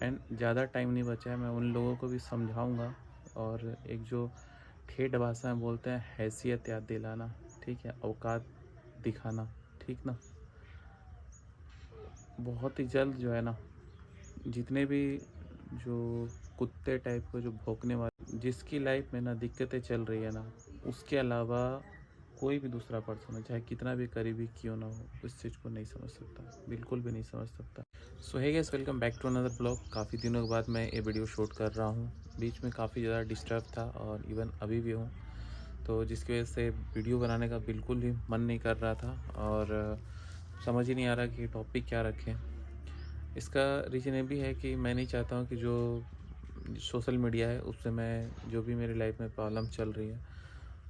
And ज़्यादा time नहीं बचा है, मैं उन लोगों को भी समझाऊंगा। और एक जो ठेठ भाषा में बोलते हैं, हैसियत याद दिलाना, ठीक है, औकात दिखाना, ठीक ना। बहुत ही जल्द जो है ना, जितने भी जो कुत्ते टाइप को जो भौंकने वाले, जिसकी लाइफ में ना दिक्कतें चल रही है ना, उसके अलावा कोई भी दूसरा पर्सन है, चाहे कितना भी करीबी क्यों ना हो, उस चीज़ को नहीं समझ सकता, बिल्कुल भी नहीं समझ सकता। So hey guys, welcome back to another blog. काफ़ी दिनों के बाद मैं ये वीडियो शूट कर रहा हूँ। बीच में काफ़ी ज़्यादा डिस्टर्ब था और इवन अभी भी हूँ, तो जिसकी वजह से वीडियो बनाने का बिल्कुल भी मन नहीं कर रहा था और समझ ही नहीं आ रहा कि टॉपिक क्या रखें। इसका रीज़न ये भी है कि मैं नहीं चाहता हूँ कि जो सोशल मीडिया है उससे मैं, जो भी मेरी लाइफ में प्रॉब्लम चल रही है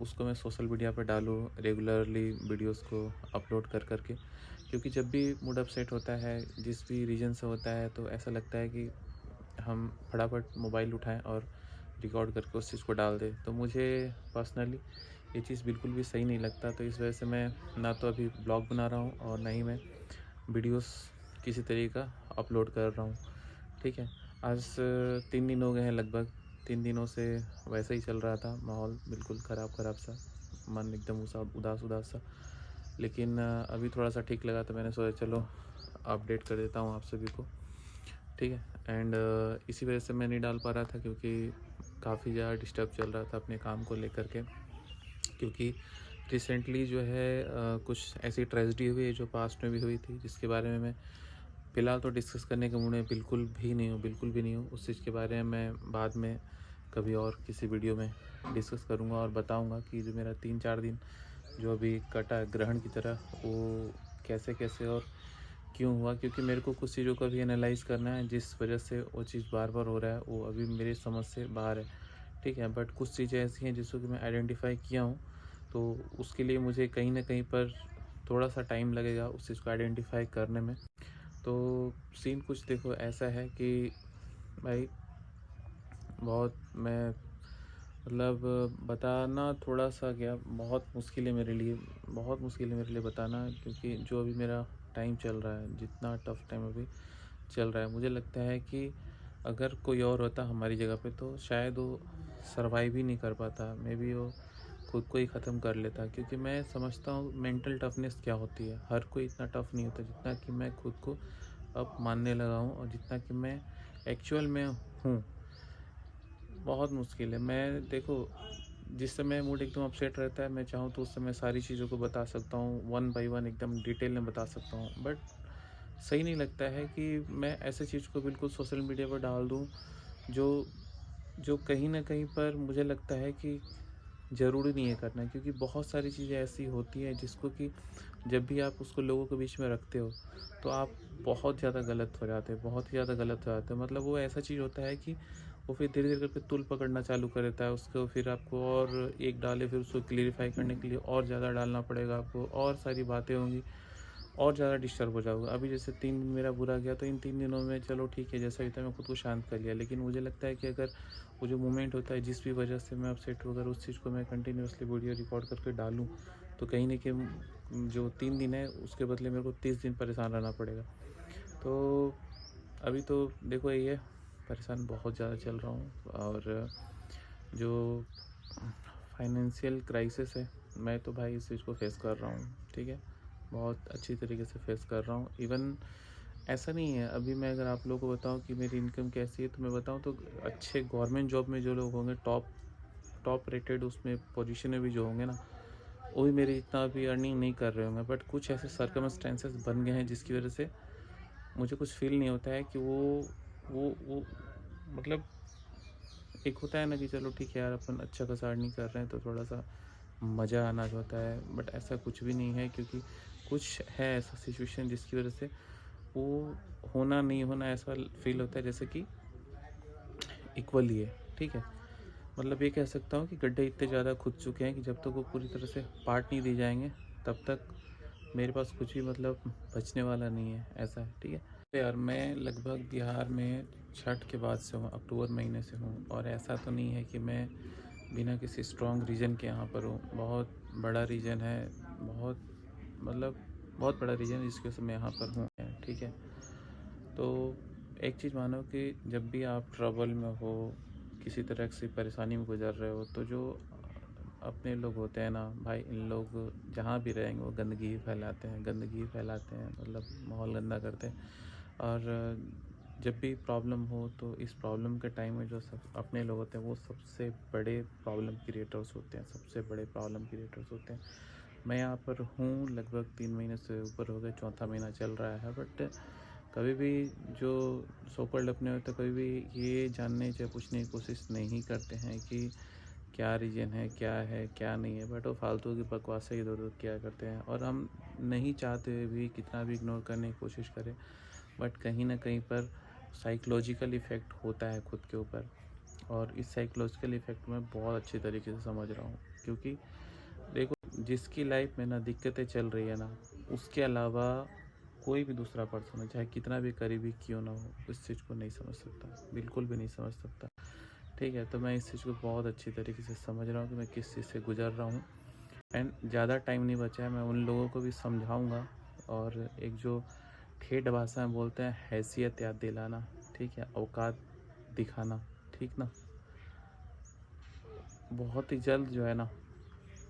उसको मैं सोशल मीडिया पर डालूँ रेगुलरली, वीडियोस को अपलोड कर करके। क्योंकि जब भी मूड अपसेट होता है, जिस भी रीज़न से होता है, तो ऐसा लगता है कि हम फटाफट मोबाइल उठाएं और रिकॉर्ड करके उस चीज़ को डाल दें। तो मुझे पर्सनली ये चीज़ बिल्कुल भी सही नहीं लगता। तो इस वजह से मैं ना तो अभी ब्लॉग बना रहा हूँ और ना ही मैं वीडियोस किसी तरीके का अपलोड कर रहा हूँ, ठीक है। आज 3 दिन हो गए हैं लगभग। 3 दिनों से वैसा ही चल रहा था, माहौल बिल्कुल ख़राब सा, मन एकदम उदास उदास सा। लेकिन अभी थोड़ा सा ठीक लगा, तो मैंने सोचा चलो अपडेट कर देता हूँ आप सभी को, ठीक है। एंड इसी वजह से मैं नहीं डाल पा रहा था, क्योंकि काफ़ी ज़्यादा डिस्टर्ब चल रहा था अपने काम को लेकर के। क्योंकि रिसेंटली जो है कुछ ऐसी ट्रेजेडी हुई है जो पास्ट में भी हुई थी, जिसके बारे में मैं फ़िलहाल तो डिस्कस करने के मूड में बिल्कुल भी नहीं हूँ। उस चीज़ के बारे में मैं बाद में कभी और किसी वीडियो में डिस्कस करूँगा और बताऊँगा कि जो मेरा 3-4 दिन जो अभी कटा ग्रहण की तरह, वो कैसे कैसे और क्यों हुआ। क्योंकि मेरे को कुछ चीज़ों को भी एनालाइज़ करना है, जिस वजह से वो चीज़ बार बार हो रहा है, वो अभी मेरी समझ से बाहर है, ठीक है। बट कुछ चीज़ें ऐसी हैं जिसको कि मैं आइडेंटिफाई किया हूँ, तो उसके लिए मुझे कहीं ना कहीं पर थोड़ा सा टाइम लगेगा उस चीज़ को आइडेंटिफाई करने में। तो सीन कुछ देखो ऐसा है कि भाई, बहुत मैं मतलब बताना थोड़ा सा क्या, बहुत मुश्किल है मेरे लिए, बहुत मुश्किल है मेरे लिए बताना। क्योंकि जो अभी मेरा टाइम चल रहा है, जितना टफ टाइम अभी चल रहा है, मुझे लगता है कि अगर कोई और होता हमारी जगह पे, तो शायद वो सरवाइव ही नहीं कर पाता, मे बी वो खुद को ही ख़त्म कर लेता। क्योंकि मैं समझता हूँ मेंटल टफनेस क्या होती है। हर कोई इतना टफ नहीं होता जितना कि मैं खुद को अब मानने लगा हूँ, और जितना कि मैं एक्चुअल में हूँ। बहुत मुश्किल है। मैं देखो, जिस समय मूड एकदम अपसेट रहता है, मैं चाहूँ तो उस समय सारी चीज़ों को बता सकता हूँ, वन बाय वन एकदम डिटेल में बता सकता हूँ। बट सही नहीं लगता है कि मैं ऐसे चीज़ को बिल्कुल सोशल मीडिया पर डाल दूँ, जो जो कहीं न कहीं पर मुझे लगता है कि ज़रूरी नहीं है करना। क्योंकि बहुत सारी चीज़ें ऐसी होती हैं जिसको कि जब भी आप उसको लोगों के बीच में रखते हो, तो आप बहुत ज़्यादा गलत हो जाते हैं, बहुत ही ज़्यादा गलत हो जाते हैं। मतलब वो ऐसा चीज़ होता है कि वो फिर धीरे-धीरे करके तूल पकड़ना चालू कर देता है उसको। फिर आपको और एक डाले, फिर उसको क्लेरिफ़ाई करने के लिए और ज़्यादा डालना पड़ेगा आपको, और सारी बातें होंगी, और ज़्यादा डिस्टर्ब हो जाओगे। अभी जैसे 3 दिन मेरा बुरा गया, तो इन 3 दिनों में चलो ठीक है, जैसा भी था मैं खुद को शांत कर लिया। लेकिन मुझे लगता है कि अगर वो जो मोमेंट होता है, जिस भी वजह से मैं अपसेट हूँ, अगर उस चीज़ को मैं कंटिन्यूअसली वीडियो रिकॉर्ड करके डालूँ, तो कहीं न कहीं जो 3 दिन है उसके बदले मेरे को 30 दिन परेशान रहना पड़ेगा। तो अभी तो देखो यही है, परेशान बहुत ज़्यादा चल रहा हूँ। और जो फाइनेंशियल क्राइसिस है, मैं तो भाई इस चीज़ को फेस कर रहा हूँ, ठीक है। बहुत अच्छी तरीके से फेस कर रहा हूँ। इवन ऐसा नहीं है, अभी मैं अगर आप लोगों को बताऊँ कि मेरी इनकम कैसी है, तो मैं बताऊँ तो अच्छे गवर्नमेंट जॉब में जो लोग होंगे, टॉप टॉप रेटेड उसमें पोजीशन में भी जो होंगे ना, वो भी मेरे इतना अभी अर्निंग नहीं कर रहे होंगे। बट कुछ ऐसे सर्कमस्टेंसेस बन गए हैं जिसकी वजह से मुझे कुछ फील नहीं होता है कि वो मतलब, एक होता है ना कि चलो ठीक है यार, अपन अच्छा खासा अर्निंग कर रहे हैं तो थोड़ा सा मज़ा आना जो होता है। बट ऐसा कुछ भी नहीं है, क्योंकि कुछ है ऐसा सिचुएशन जिसकी वजह से वो होना नहीं होना ऐसा फील होता है जैसे कि इक्वल ही है, ठीक है। मतलब ये कह सकता हूँ कि गड्ढे इतने ज़्यादा खुद चुके हैं कि जब तक वो पूरी तरह से पार्ट नहीं दिए जाएंगे, तब तक मेरे पास कुछ भी मतलब बचने वाला नहीं है, ऐसा है, ठीक है। तो यार, मैं लगभग बिहार में छठ के बाद से हूँ, अक्टूबर महीने से हूँ। और ऐसा तो नहीं है कि मैं बिना किसी स्ट्रॉन्ग रीज़न के यहाँ पर हूँ। बहुत बड़ा रीज़न है, बहुत मतलब बहुत बड़ा रीज़न है जिसकी वजह से मैं यहाँ पर हूँ, ठीक है। तो एक चीज़ मानो कि जब भी आप ट्रबल में हो, किसी तरह से परेशानी में गुजर रहे हो, तो जो अपने लोग होते हैं ना भाई, इन लोग जहाँ भी रहेंगे वो गंदगी ही फैलाते हैं, गंदगी ही फैलाते हैं, मतलब माहौल गंदा करते हैं। और जब भी प्रॉब्लम हो तो इस प्रॉब्लम के टाइम में जो सब अपने लोग होते हैं वो सबसे बड़े प्रॉब्लम क्रिएटर्स होते हैं, सबसे बड़े प्रॉब्लम क्रिएटर्स होते हैं। मैं यहाँ पर हूँ लगभग 3 महीने से ऊपर हो गए, चौथा महीना चल रहा है, बट कभी भी जो सो कॉल्ड अपने होते कभी भी ये जानने या पूछने की कोशिश नहीं करते हैं कि क्या रीज़न है क्या नहीं है, बट वो फालतू की बकवासें इधर उधर किया करते हैं। और हम नहीं चाहते हुए भी कितना भी इग्नोर करने की कोशिश करें, बट कहीं ना कहीं पर साइकोलॉजिकल इफ़ेक्ट होता है खुद के ऊपर। और इस साइकोलॉजिकल इफ़ेक्ट मैं बहुत अच्छी तरीके से समझ रहा हूँ, क्योंकि देखो, जिसकी लाइफ में ना दिक्कतें चल रही है ना, उसके अलावा कोई भी दूसरा पर्सन हो, चाहे कितना भी करीबी क्यों ना हो, उस चीज़ को नहीं समझ सकता, बिल्कुल भी नहीं समझ सकता। ठीक है, तो मैं इस चीज़ को बहुत अच्छी तरीके से समझ रहा हूँ कि मैं किस चीज़ से गुजर रहा हूँ। एंड ज़्यादा टाइम नहीं बचा है, मैं उन लोगों को भी समझाऊँगा। और एक जो ठेठ भाषा में बोलते हैं, हैसियत याद दिलाना, ठीक है, औकात दिखाना, ठीक ना। बहुत ही जल्द जो है ना,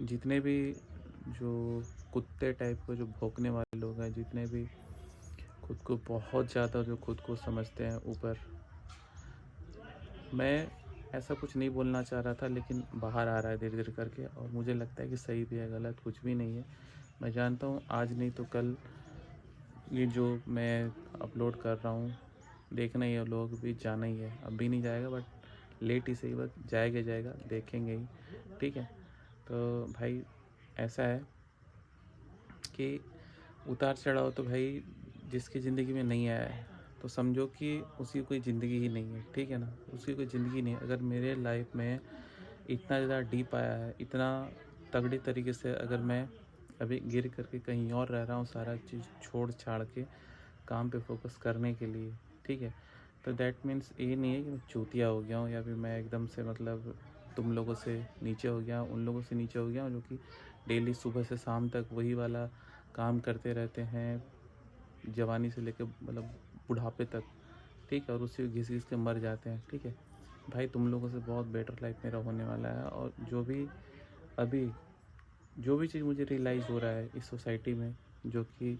जितने भी जो कुत्ते टाइप के जो भौंकने वाले लोग हैं, जितने भी खुद को बहुत ज़्यादा जो खुद को समझते हैं ऊपर, मैं ऐसा कुछ नहीं बोलना चाह रहा था, लेकिन बाहर आ रहा है धीरे धीरे करके, और मुझे लगता है कि सही भी है, गलत कुछ भी नहीं है। मैं जानता हूँ आज नहीं तो कल ये जो मैं अपलोड कर रहा हूँ देखना ही है, लोग भी जाना ही है, अब भी नहीं जाएगा बट लेट ही सही, बट जाएगा देखेंगे ही। ठीक है, तो भाई ऐसा है कि उतार चढ़ाव तो भाई जिसकी ज़िंदगी में नहीं आया है तो समझो कि उसकी कोई ज़िंदगी ही नहीं है, ठीक है ना, उसकी कोई ज़िंदगी नहीं है। अगर मेरे लाइफ में इतना ज़्यादा डीप आया है, इतना तगड़ी तरीके से अगर मैं अभी गिर करके कहीं और रह रहा हूँ, सारा चीज़ छोड़ छाड़ के काम पे फोकस करने के लिए, ठीक है, तो दैट मीन्स ये नहीं है कि मैं चूतिया हो गया हूँ, या फिर मैं एकदम से मतलब तुम लोगों से नीचे हो गया हूँ, उन लोगों से नीचे हो गया हूँ जो कि डेली सुबह से शाम तक वही वाला काम करते रहते हैं, जवानी से लेकर मतलब बुढ़ापे तक, ठीक है, और उसी घिस घिस के मर जाते हैं। ठीक है भाई, तुम लोगों से बहुत बेटर लाइफ मेरा होने वाला है। और जो भी अभी जो भी चीज़ मुझे रियलाइज़ हो रहा है इस सोसाइटी में, जो कि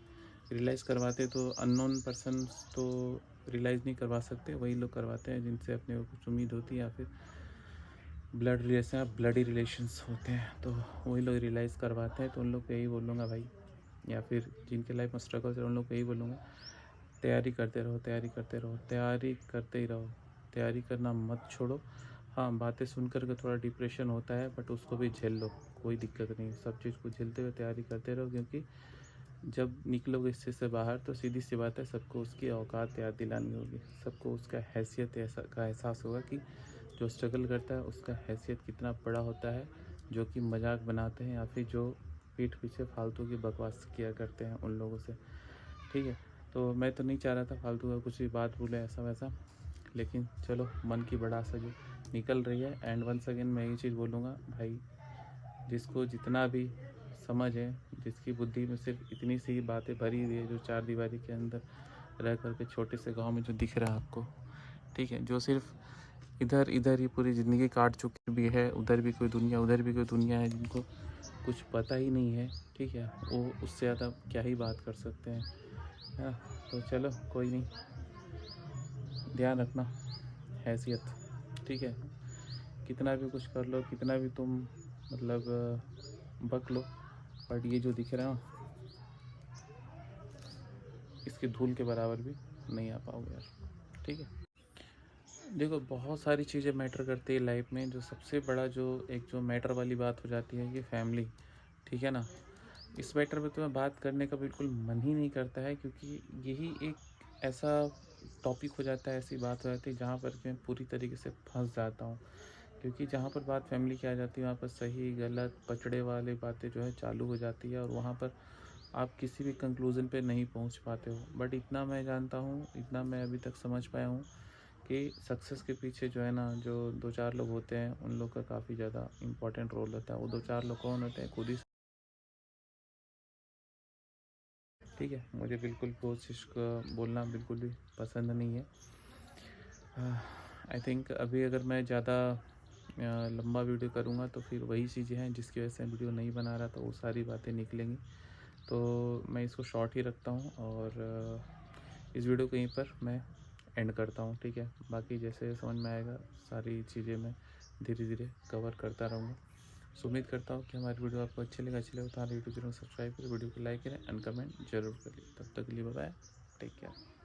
रियलाइज़ करवाते तो अननोन पर्सन्स तो रियलाइज़ नहीं करवा सकते, वही लोग करवाते हैं जिनसे अपने को कुछ उम्मीद होती है, या फिर ब्लड रिलेशन या ब्लडी रिलेशंस होते हैं, तो वही लोग रियलाइज़ करवाते हैं। तो उन लोग को यही बोलूँगा भाई, या फिर जिनके लाइफ में स्ट्रगल्स है उन लोग को यही बोलूँगा, तैयारी करते रहो, तैयारी करते रहो, तैयारी करते ही रहो, तैयारी करना मत छोड़ो। हाँ, बातें सुन कर के थोड़ा डिप्रेशन होता है, बट उसको भी झेल लो, कोई दिक्कत नहीं, सब चीज़ को झेलते हुए तैयारी करते रहो, क्योंकि जब निकलोगे इस चीज़ से बाहर तो सीधी सी बात है, सबको उसकी औकात याद दिलानी होगी, सबको उसका हैसियत ऐसा का एहसास होगा कि जो स्ट्रगल करता है उसका हैसियत कितना बड़ा होता है, जो कि मजाक बनाते हैं या फिर जो पीठ पीछे फालतू की बकवास किया करते हैं उन लोगों से। ठीक है, तो मैं तो नहीं चाह रहा था फालतू का कुछ भी बात बोले ऐसा वैसा, लेकिन चलो मन की भड़ास जो निकल रही है। एंड वंस अगेन मैं ये चीज़ बोलूँगा भाई, जिसको जितना भी समझ है, जिसकी बुद्धि में सिर्फ इतनी सी बातें भरी हुई है, जो चार दीवारी के अंदर रह करके छोटे से गांव में जो दिख रहा है आपको, ठीक है, जो सिर्फ इधर इधर ही पूरी ज़िंदगी काट चुकी भी है, उधर भी कोई दुनिया उधर भी कोई दुनिया है, जिनको कुछ पता ही नहीं है, ठीक है, वो उससे ज़्यादा क्या ही बात कर सकते हैं, है ना। तो चलो कोई नहीं, ध्यान रखना हैसियत, ठीक है, कितना भी कुछ कर लो, कितना भी तुम मतलब बक लो, बट ये जो दिख रहा है ना, इसके धूल के बराबर भी नहीं आ पाओगे यार। ठीक है, देखो बहुत सारी चीज़ें मैटर करती है लाइफ में, जो सबसे बड़ा जो एक जो मैटर वाली बात हो जाती है कि फैमिली, ठीक है ना। इस मैटर पे तो मैं बात करने का बिल्कुल मन ही नहीं करता है, क्योंकि यही एक ऐसा टॉपिक हो जाता है, ऐसी बात हो जाती है जहाँ पर मैं पूरी तरीके से फंस जाता हूँ। क्योंकि जहाँ पर बात फैमिली की आ जाती है वहाँ पर सही गलत पचड़े वाली बातें जो है चालू हो जाती है, और वहाँ पर आप किसी भी कंक्लूज़न पे नहीं पहुँच पाते हो। बट इतना मैं जानता हूँ, इतना मैं अभी तक समझ पाया हूँ कि सक्सेस के पीछे जो है ना, जो दो चार लोग होते हैं उन लोग का काफ़ी ज़्यादा इंपॉर्टेंट रोल होता है। वो दो चार लोग कौन होते हैं, खुद ही ठीक है, मुझे बिल्कुल वो चीज़ का बोलना बिल्कुल भी पसंद नहीं है। आई थिंक अभी अगर मैं ज़्यादा लंबा वीडियो करूँगा तो फिर वही चीज़ें हैं जिसकी वजह से मैं वीडियो नहीं बना रहा, तो वो सारी बातें निकलेंगी। तो मैं इसको शॉर्ट ही रखता हूँ और इस वीडियो को यहीं पर मैं एंड करता हूँ। ठीक है, बाकी जैसे समझ में आएगा सारी चीज़ें मैं धीरे धीरे कवर करता रहूँगा। सो उम्मीद करता हूँ कि हमारी वीडियो आपको अच्छी लगे तो हमारे यूट्यूब चैनल सब्सक्राइब करें, वीडियो को लाइक करें एंड कमेंट जरूर करिए। तब तक के लिए बाय, टेक केयर।